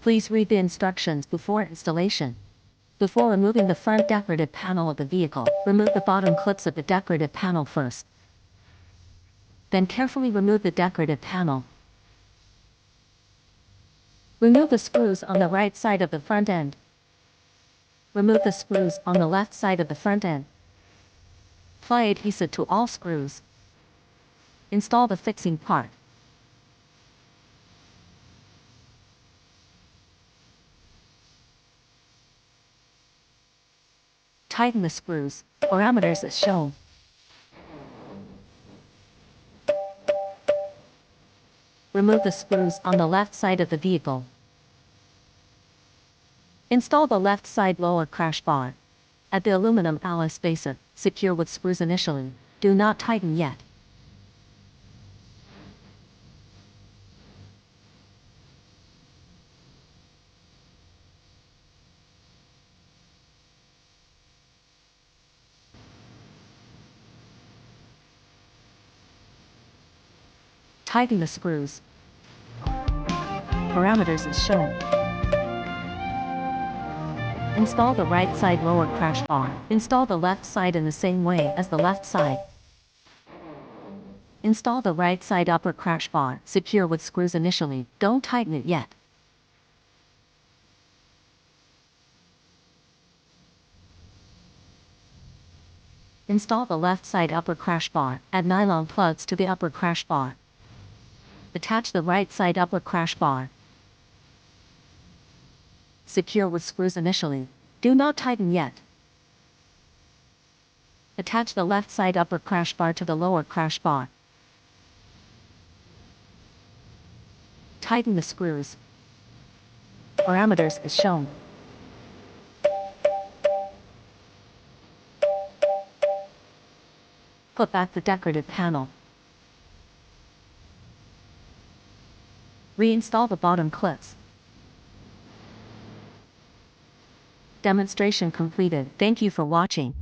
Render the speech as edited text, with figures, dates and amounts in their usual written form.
Please read the instructions before installation. Before removing the front decorative panel of the vehicle, remove the bottom clips of the decorative panel first. Then carefully remove the decorative panel. Remove the screws on the right side of the front end. Remove the screws on the left side of the front end. Apply adhesive to all screws. Install the fixing part. Tighten the screws, parameters as shown. Remove the screws on the left side of the vehicle. Install the left side lower crash bar. Add the aluminum alloy spacer, secure with screws initially. Do not tighten yet. Tighten the screws. Parameters as shown. Install the right side lower crash bar. Install the left side in the same way as the left side. Install the right side upper crash bar, secure with screws initially. Don't tighten it yet. Install the left side upper crash bar. Add nylon plugs to the upper crash bar. Attach the right side upper crash bar. Secure with screws initially. Do not tighten yet. Attach the left side upper crash bar to the lower crash bar. Tighten the screws. Parameters as shown. Put back the decorative panel. Reinstall the bottom clips. Demonstration completed. Thank you for watching.